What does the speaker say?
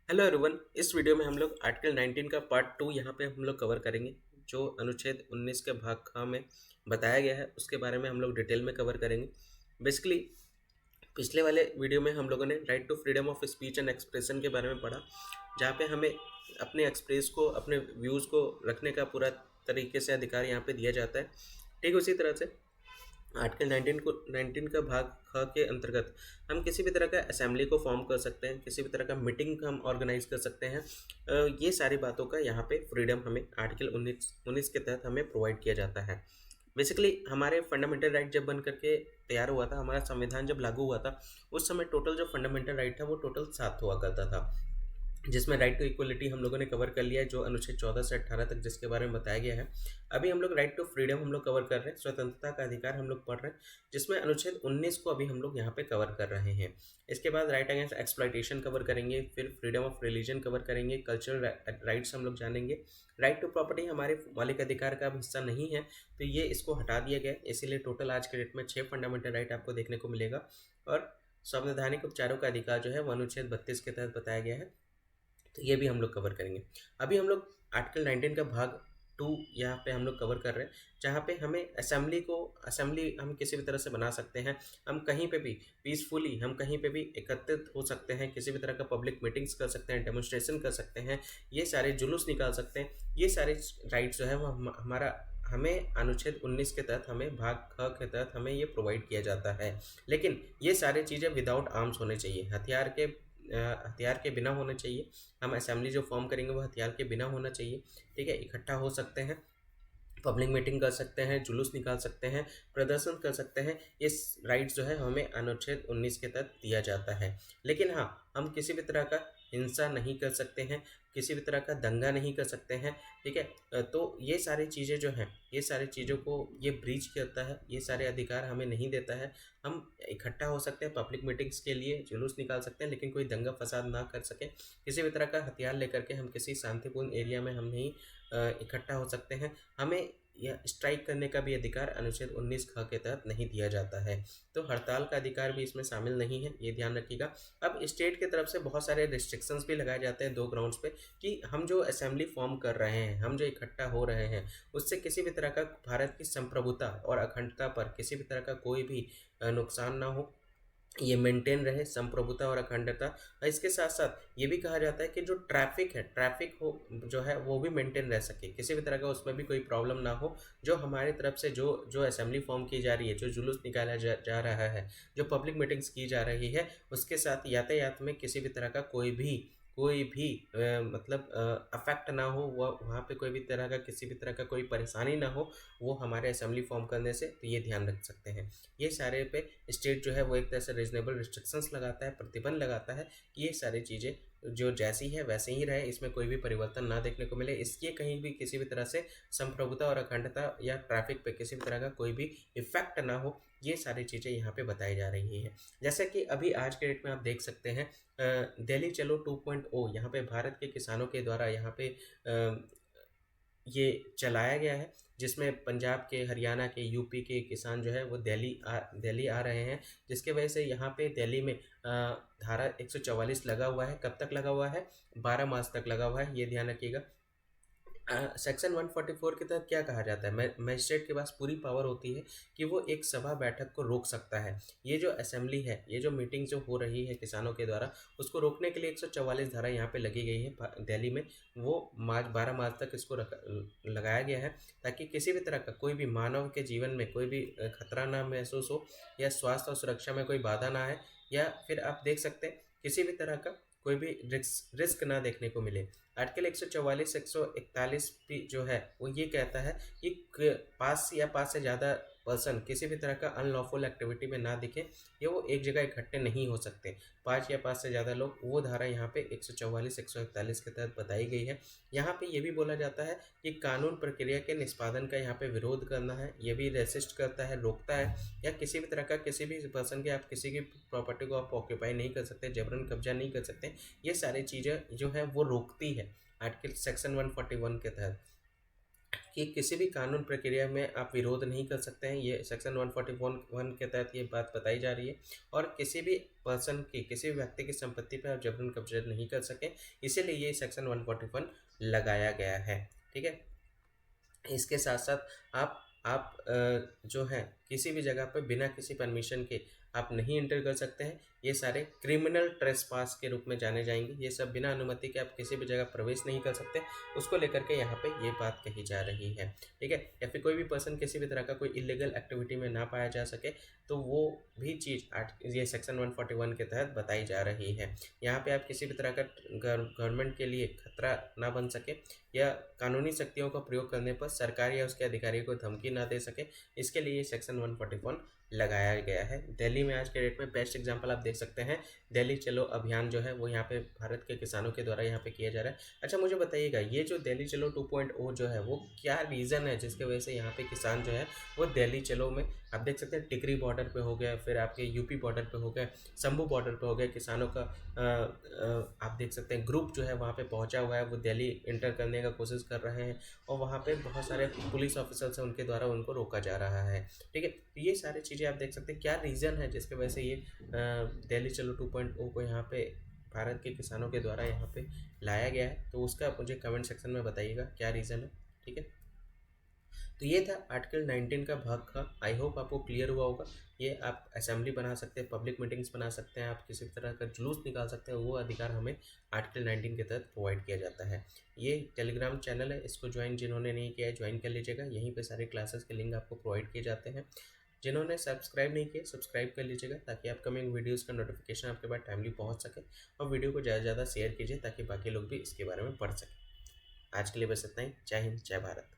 Hello everyone. इस video में हम लोग आर्टिकल 19 का पार्ट 2 यहाँ पे हम लोग कवर करेंगे। जो अनुच्छेद 19 के भाग ख में बताया गया है उसके बारे में हम लोग डिटेल में कवर करेंगे। बेसिकली पिछले वाले वीडियो में हम लोगों ने right to freedom of speech and expression के बारे में पढ़ा, जहाँ पे हमें अपने एक्सप्रेस को, अपने व्यूज़ को रखने का पूरा तरीके से अधिकार यहाँ पे दिया जाता है। ठीक उसी तरह से आर्टिकल 19 का भाग ख के अंतर्गत हम किसी भी तरह का असेंबली को फॉर्म कर सकते हैं, किसी भी तरह का मीटिंग हम ऑर्गेनाइज कर सकते हैं। ये सारी बातों का यहाँ पे फ्रीडम हमें आर्टिकल 19 के तहत हमें प्रोवाइड किया जाता है। बेसिकली हमारे फंडामेंटल राइट जब बन करके तैयार हुआ था, हमारा संविधान जब लागू हुआ था, उस समय टोटल जो फंडामेंटल राइट था वो टोटल 7 हुआ करता था, जिसमें राइट टू इक्वलिटी हम लोगों ने कवर कर लिया है, जो अनुच्छेद 14 से 18 तक जिसके बारे में बताया गया है। अभी हम लोग राइट टू फ्रीडम हम लोग कवर कर रहे हैं, स्वतंत्रता का अधिकार हम लोग पढ़ रहे हैं, जिसमें अनुच्छेद 19 को अभी हम लोग यहाँ पे कवर कर रहे हैं। इसके बाद राइट अगेंस्ट एक्सप्लॉइटेशन कवर करेंगे, फिर फ्रीडम ऑफ रिलीजन कवर करेंगे, कल्चरल राइट्स हम लोग जानेंगे। राइट टू प्रॉपर्टी हमारे मौलिक अधिकार का अब हिस्सा नहीं है, तो ये इसको हटा दिया गया, इसीलिए टोटल आज के डेट में 6 फंडामेंटल राइट आपको देखने को मिलेगा। और संवैधानिक उपचारों का अधिकार जो है वो अनुच्छेद 32 के तहत बताया गया है, तो ये भी हम लोग कवर करेंगे। अभी हम लोग आर्टिकल 19 का भाग 2 यहाँ पे हम लोग कवर कर रहे हैं, जहाँ पे हमें असेंबली हम किसी भी तरह से बना सकते हैं। हम कहीं पे भी पीसफुली हम कहीं पे भी एकत्रित हो सकते हैं, किसी भी तरह का पब्लिक मीटिंग्स कर सकते हैं, डेमोन्स्ट्रेशन कर सकते हैं, ये सारे जुलूस निकाल सकते हैं। ये सारे राइट्स जो है वो हमें अनुच्छेद 19 के तहत, हमें भाग ख के तहत हमें ये प्रोवाइड किया जाता है। लेकिन ये सारी चीज़ें विदाउट आर्म्स होने चाहिए, हथियार के बिना होने चाहिए। हम असेंबली जो फॉर्म करेंगे वो हथियार के बिना होना चाहिए। ठीक है, इकट्ठा हो सकते हैं, पब्लिक मीटिंग कर सकते हैं, जुलूस निकाल सकते हैं, प्रदर्शन कर सकते हैं। ये राइट्स जो है हमें अनुच्छेद 19 के तहत दिया जाता है। लेकिन हाँ, हम किसी भी तरह का हिंसा नहीं कर सकते हैं, किसी भी तरह का दंगा नहीं कर सकते हैं। ठीक है, तो ये सारी चीज़ें जो हैं, ये सारी चीज़ों को ये ब्रीच करता है, ये सारे अधिकार हमें नहीं देता है। हम इकट्ठा हो सकते हैं, पब्लिक मीटिंग्स के लिए जुलूस निकाल सकते हैं, लेकिन कोई दंगा फसाद ना कर सके। किसी भी तरह का हथियार लेकर के हम किसी शांतिपूर्ण एरिया में हम नहीं इकट्ठा हो सकते हैं। हमें यह स्ट्राइक करने का भी अधिकार अनुच्छेद 19 ख के तहत नहीं दिया जाता है। तो हड़ताल का अधिकार भी इसमें शामिल नहीं है, ये ध्यान रखिएगा। अब स्टेट की तरफ से बहुत सारे रिस्ट्रिक्शंस भी लगाए जाते हैं 2 ग्राउंड्स पे, कि हम जो असेंबली फॉर्म कर रहे हैं, हम जो इकट्ठा हो रहे हैं, उससे किसी भी तरह का भारत की संप्रभुता और अखंडता पर किसी भी तरह का कोई भी नुकसान ना हो, ये मेंटेन रहे संप्रभुता और अखंडता। और इसके साथ साथ ये भी कहा जाता है कि जो ट्रैफिक हो जो है वो भी मेंटेन रह सके, किसी भी तरह का उसमें भी कोई प्रॉब्लम ना हो। जो हमारी तरफ से जो जो असेंबली फॉर्म की जा रही है, जो जुलूस निकाला जा रहा है, जो पब्लिक मीटिंग्स की जा रही है, उसके साथ यातायात में किसी भी तरह का कोई भी मतलब अफेक्ट ना हो, वह वहाँ पे कोई भी तरह का किसी भी तरह का कोई परेशानी ना हो, वो हमारे असेंबली फॉर्म करने से, तो ये ध्यान रख सकते हैं। ये सारे पे स्टेट जो है वो एक तरह से रीजनेबल रिस्ट्रिक्शंस लगाता है, प्रतिबंध लगाता है कि ये सारी चीज़ें जो जैसी है वैसे ही रहे, इसमें कोई भी परिवर्तन ना देखने को मिले। इसके कहीं भी किसी भी तरह से संप्रभुता और अखंडता या ट्रैफिक पे किसी भी तरह का कोई भी इफेक्ट ना हो, ये सारी चीज़ें यहाँ पे बताई जा रही हैं। जैसे कि अभी आज के डेट में आप देख सकते हैं, दिल्ली चलो 2.0 यहाँ पे भारत के किसानों के द्वारा यहाँ पे ये चलाया गया है, जिसमें पंजाब के, हरियाणा के, यूपी के किसान जो है वो दिल्ली आ रहे हैं, जिसके वजह से यहाँ पे दिल्ली में धारा 144 लगा हुआ है। कब तक लगा हुआ है? 12 मार्च तक लगा हुआ है, ये ध्यान रखिएगा। सेक्शन 144 के तहत क्या कहा जाता है? मजिस्ट्रेट के पास पूरी पावर होती है कि वो एक सभा बैठक को रोक सकता है। ये जो असेंबली है, ये जो मीटिंग जो हो रही है किसानों के द्वारा, उसको रोकने के लिए 144 धारा यहाँ पे लगी गई है दिल्ली में। वो 12 मार्च तक इसको लगाया गया है, ताकि किसी भी तरह का कोई भी मानव के जीवन में कोई भी खतरा ना महसूस हो, या स्वास्थ्य और सुरक्षा में कोई बाधा ना आए, या फिर आप देख सकते हैं किसी भी तरह का कोई भी रिस्क ना देखने को मिले। आर्टिकल 144 141 भी जो है वो ये कहता है कि 5 से ज़्यादा पर्सन किसी भी तरह का अनलॉफुल एक्टिविटी में ना दिखे, या वो एक जगह इकट्ठे नहीं हो सकते। 5 से ज़्यादा लोग, वो धारा यहाँ पे 144 141 के तहत बताई गई है। यहाँ पे ये भी बोला जाता है कि कानून प्रक्रिया के निष्पादन का यहाँ पे विरोध करना है, ये भी रेसिस्ट करता है, रोकता है। या किसी भी तरह का किसी भी पर्सन के, आप किसी की प्रॉपर्टी को आप ऑक्यूपाई नहीं कर सकते, जबरन कब्जा नहीं कर सकते, ये सारी चीज़ें जो है वो रोकती है आर्टिकल सेक्शन 141 के तहत। कि किसी भी कानून प्रक्रिया में आप विरोध नहीं कर सकते हैं, ये सेक्शन 141 के तहत ये बात बताई जा रही है। और किसी भी पर्सन की, किसी भी व्यक्ति की संपत्ति पर आप जबरन कब्जा नहीं कर सकें, इसीलिए ये सेक्शन 141 लगाया गया है। ठीक है। इसके साथ साथ आप जो है किसी भी जगह पर बिना किसी परमिशन के आप नहीं एंटर कर सकते हैं। ये सारे क्रिमिनल ट्रेसपास के रूप में जाने जाएंगे। ये सब बिना अनुमति के आप किसी भी जगह प्रवेश नहीं कर सकते, उसको लेकर के यहाँ पे ये बात कही जा रही है। ठीक है। या फिर कोई भी पर्सन किसी भी तरह का कोई इलीगल एक्टिविटी में ना पाया जा सके, तो वो भी चीज़ ये सेक्शन 141 के तहत बताई जा रही है। यहाँ पे आप किसी भी तरह का गवर्नमेंट के लिए खतरा ना बन सके, या कानूनी शक्तियों का प्रयोग करने पर सरकार या उसके अधिकारी को धमकी ना दे सके, इसके लिए ये सेक्शन 141 लगाया गया है। दिल्ली में आज के डेट में बेस्ट एग्जांपल आप देख सकते हैं, दिल्ली चलो अभियान जो है वो यहाँ पे भारत के किसानों के द्वारा यहाँ पे किया जा रहा है। अच्छा, मुझे बताइएगा ये जो दिल्ली चलो 2.0 जो है वो क्या रीज़न है जिसके वजह से यहाँ पे किसान जो है वो दिल्ली चलो में, आप देख सकते हैं टिकरी बॉर्डर पे हो गया, फिर आपके यूपी बॉर्डर पे हो गया, शंभू बॉर्डर पे हो गया, किसानों का आप देख सकते हैं ग्रुप जो है वहाँ पे पहुँचा हुआ है, वो दिल्ली इंटर करने का कोशिश कर रहे हैं, और वहाँ पे बहुत सारे पुलिस ऑफिसर्स हैं, उनके द्वारा उनको रोका जा रहा है। ठीक है। तो ये सारी चीज़ें आप देख सकते हैं, क्या रीज़न है जिसकी वजह से ये दिल्ली चलो 2.0 को यहाँ पे भारत के किसानों के द्वारा यहाँ पे लाया गया है। तो उसका मुझे कमेंट सेक्शन में बताइएगा क्या रीज़न है। ठीक है। तो ये था आर्टिकल 19 का भाग का। आई होप आपको क्लियर हुआ होगा। ये आप असेंबली बना सकते हैं, पब्लिक मीटिंग्स बना सकते हैं, आप किसी तरह का जुलूस निकाल सकते हैं, वो अधिकार हमें आर्टिकल 19 के तहत प्रोवाइड किया जाता है। ये टेलीग्राम चैनल है, इसको ज्वाइन जिन्होंने नहीं किया है ज्वाइन कर लीजिएगा। यहीं पे सारे क्लासेस के लिंक आपको प्रोवाइड किए जाते हैं। जिन्होंने सब्सक्राइब नहीं किया सब्सक्राइब कर लीजिएगा, ताकि अपकमिंग वीडियोज़ का नोटिफिकेशन आपके पास टाइमली पहुँच सके। और वीडियो को ज़्यादा से ज़्यादा शेयर कीजिए ताकि बाकी लोग भी इसके बारे में पढ़ सकें। आज के लिए बस इतना ही। जय हिंद, जय भारत।